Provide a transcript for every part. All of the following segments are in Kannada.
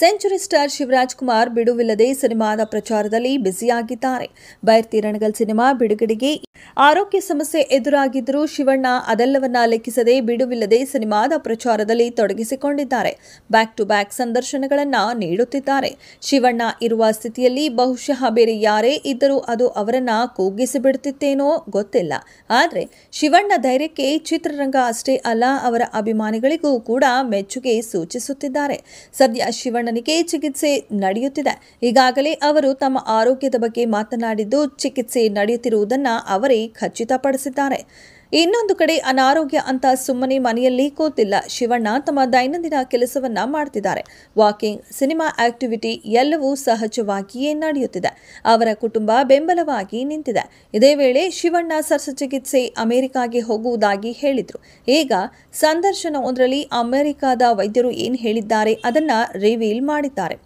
ಸೆಂಚುರಿ ಸ್ಟಾರ್ ಶಿವರಾಜ್ ಕುಮಾರ್ ಬಿಡುವಿಲ್ಲದೆ ಸಿನಿಮಾದ ಪ್ರಚಾರದಲ್ಲಿ ಬ್ಯುಸಿಯಾಗಿದ್ದಾರೆ. ಬೈರ್ತಿ ರಣಗಲ್ ಸಿನಿಮಾ ಬಿಡುಗಡೆಗೆ ಆರೋಗ್ಯ ಸಮಸ್ಯೆ ಎದುರಾಗಿದ್ದರೂ ಶಿವಣ್ಣ ಅದೆಲ್ಲವನ್ನ ಲೆಕ್ಕಿಸದೆ ಬಿಡುವಿಲ್ಲದೆ ಸಿನಿಮಾದ ಪ್ರಚಾರದಲ್ಲಿ ತೊಡಗಿಸಿಕೊಂಡಿದ್ದಾರೆ. ಬ್ಯಾಕ್ ಟು ಬ್ಯಾಕ್ ಸಂದರ್ಶನಗಳನ್ನ ನೀಡುತ್ತಿದ್ದಾರೆ. ಶಿವಣ್ಣ ಇರುವ ಸ್ಥಿತಿಯಲ್ಲಿ ಬಹುಶಃ ಬೇರೆ ಯಾರೇ ಇದ್ದರೂ ಅದು ಅವರನ್ನ ಕೂಗಿಸಿಬಿಡುತ್ತಿತ್ತೇನೋ ಗೊತ್ತಿಲ್ಲ. ಆದರೆ ಶಿವಣ್ಣ ಧೈರ್ಯಕ್ಕೆ ಚಿತ್ರರಂಗ ಅಷ್ಟೇ ಅಲ್ಲ, ಅವರ ಅಭಿಮಾನಿಗಳಿಗೂ ಕೂಡ ಮೆಚ್ಚುಗೆ ಸೂಚಿಸುತ್ತಿದ್ದಾರೆ. ಸದ್ಯ ಶಿವಣ್ಣನಿಗೆ ಚಿಕಿತ್ಸೆ ನಡೆಯುತ್ತಿದೆ. ಈಗಾಗಲೇ ಅವರು ತಮ್ಮ ಆರೋಗ್ಯದ ಬಗ್ಗೆ ಮಾತನಾಡಿದ್ದು, ಚಿಕಿತ್ಸೆ ನಡೆಯುತ್ತಿರುವುದನ್ನು ಅವರೇ ಖಚಿತಪಡಿಸಿದ್ದಾರೆ. ಇನ್ನೊಂದು ಕಡೆ ಅನಾರೋಗ್ಯ ಅಂತ ಸುಮ್ಮನೆ ಮನೆಯಲ್ಲಿ ಕೂತಿಲ್ಲ. ಶಿವಣ್ಣ ತಮ್ಮ ದೈನಂದಿನ ಕೆಲಸವನ್ನ ಮಾಡ್ತಿದ್ದಾರೆ. ವಾಕಿಂಗ್, ಸಿನಿಮಾ ಆಕ್ಟಿವಿಟಿ ಎಲ್ಲವೂ ಸಹಜವಾಗಿಯೇ ನಡೆಯುತ್ತಿದೆ. ಅವರ ಕುಟುಂಬ ಬೆಂಬಲವಾಗಿ ನಿಂತಿದೆ. ಇದೇ ವೇಳೆ ಶಿವಣ್ಣ ಶಸ್ತ್ರಚಿಕಿತ್ಸೆ ಅಮೆರಿಕಾಗೆ ಹೋಗುವುದಾಗಿ ಹೇಳಿದ್ರು. ಈಗ ಸಂದರ್ಶನವೊಂದರಲ್ಲಿ ಅಮೆರಿಕಾದ ವೈದ್ಯರು ಏನು ಹೇಳಿದ್ದಾರೆ ಅದನ್ನ ರಿವೀಲ್ ಮಾಡಿದ್ದಾರೆ.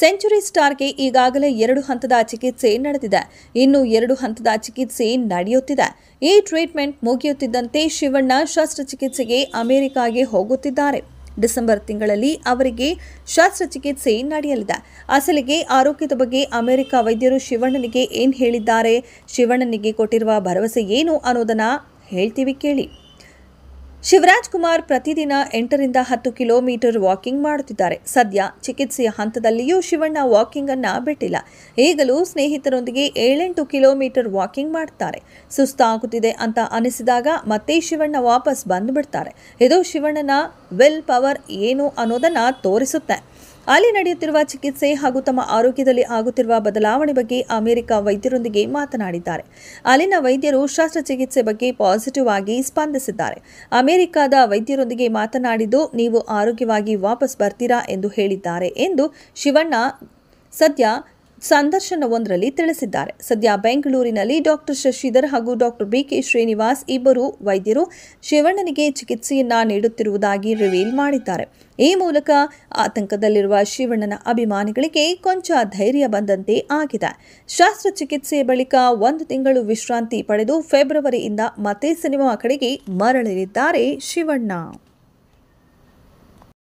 ಸೆಂಚುರಿ ಸ್ಟಾರ್ಗೆ ಈಗಾಗಲೇ 2 ಹಂತದ ಚಿಕಿತ್ಸೆ ನಡೆದಿದೆ. ಇನ್ನು 2 ಹಂತದ ಚಿಕಿತ್ಸೆ ನಡೆಯುತ್ತಿದೆ. ಈ ಟ್ರೀಟ್ಮೆಂಟ್ ಮುಗಿಯುತ್ತಿದ್ದಂತೆ ಶಿವಣ್ಣ ಶಸ್ತ್ರಚಿಕಿತ್ಸೆಗೆ ಅಮೆರಿಕಾಗೆ ಹೋಗುತ್ತಿದ್ದಾರೆ. ಡಿಸೆಂಬರ್ ತಿಂಗಳಲ್ಲಿ ಅವರಿಗೆ ಶಸ್ತ್ರಚಿಕಿತ್ಸೆ ನಡೆಯಲಿದೆ. ಅಸಲಿಗೆ ಆರೋಗ್ಯದ ಬಗ್ಗೆ ಅಮೆರಿಕ ವೈದ್ಯರು ಶಿವಣ್ಣನಿಗೆ ಏನು ಹೇಳಿದ್ದಾರೆ, ಶಿವಣ್ಣನಿಗೆ ಕೊಟ್ಟಿರುವ ಭರವಸೆ ಏನು ಅನ್ನೋದನ್ನ ಹೇಳ್ತೀವಿ ಕೇಳಿ. ಶಿವರಾಜ್ ಕುಮಾರ್ ಪ್ರತಿದಿನ 8 ರಿಂದ 10 ಕಿಲೋಮೀಟರ್ ವಾಕಿಂಗ್ ಮಾಡುತ್ತಿದ್ದಾರೆ. ಸದ್ಯ ಚಿಕಿತ್ಸೆಯ ಹಂತದಲ್ಲಿಯೂ ಶಿವಣ್ಣ ವಾಕಿಂಗ್ ಅನ್ನ ಬಿಟ್ಟಿಲ್ಲ. ಈಗಲೂ ಸ್ನೇಹಿತರೊಂದಿಗೆ 7-8 ಕಿಲೋಮೀಟರ್ ವಾಕಿಂಗ್ ಮಾಡ್ತಾರೆ. ಸುಸ್ತಾಗುತ್ತಿದೆ ಅಂತ ಅನಿಸಿದಾಗ ಮತ್ತೆ ಶಿವಣ್ಣ ವಾಪಸ್ ಬಂದುಬಿಡ್ತಾರೆ. ಇದು ಶಿವಣ್ಣನ ವಿಲ್ ಪವರ್ ಏನು ಅನ್ನೋದನ್ನ ತೋರಿಸುತ್ತೆ. ಅಲ್ಲಿ ನಡೆಯುತ್ತಿರುವ ಚಿಕಿತ್ಸೆ ಹಾಗೂ ತಮ್ಮ ಆರೋಗ್ಯದಲ್ಲಿ ಆಗುತ್ತಿರುವ ಬದಲಾವಣೆ ಬಗ್ಗೆ ಅಮೆರಿಕ ವೈದ್ಯರೊಂದಿಗೆ ಮಾತನಾಡಿದ್ದಾರೆ. ಅಲ್ಲಿನ ವೈದ್ಯರು ಶಸ್ತ್ರಚಿಕಿತ್ಸೆ ಬಗ್ಗೆ ಪಾಸಿಟಿವ್ ಆಗಿ ಸ್ಪಂದಿಸಿದ್ದಾರೆ. ಅಮೆರಿಕದ ವೈದ್ಯರೊಂದಿಗೆ ಮಾತನಾಡಿದ್ದು, ನೀವು ಆರೋಗ್ಯವಾಗಿ ವಾಪಸ್ ಬರ್ತೀರಾ ಎಂದು ಹೇಳಿದ್ದಾರೆ ಎಂದು ಶಿವಣ್ಣ ಸದ್ಯ ಸಂದರ್ಶನವೊಂದರಲ್ಲಿ ತಿಳಿಸಿದ್ದಾರೆ. ಸದ್ಯ ಬೆಂಗಳೂರಿನಲ್ಲಿ ಡಾಕ್ಟರ್ ಶಶಿಧರ್ ಹಾಗೂ ಡಾಕ್ಟರ್ BK ಶ್ರೀನಿವಾಸ್ ಇಬ್ಬರು ವೈದ್ಯರು ಶಿವಣ್ಣನಿಗೆ ಚಿಕಿತ್ಸೆಯನ್ನ ನೀಡುತ್ತಿರುವುದಾಗಿ ರಿವೀಲ್ ಮಾಡಿದ್ದಾರೆ. ಈ ಮೂಲಕ ಆತಂಕದಲ್ಲಿರುವ ಶಿವಣ್ಣನ ಅಭಿಮಾನಿಗಳಿಗೆ ಕೊಂಚ ಧೈರ್ಯ ಬಂದಂತೆ ಆಗಿದೆ. ಶಸ್ತ್ರಚಿಕಿತ್ಸೆಯ ಬಳಿಕ 1 ತಿಂಗಳು ವಿಶ್ರಾಂತಿ ಪಡೆದು ಫೆಬ್ರವರಿಯಿಂದ ಮತ್ತೆ ಸಿನಿಮಾ ಕಡೆಗೆ ಮರಳಲಿದ್ದಾರೆ ಶಿವಣ್ಣ.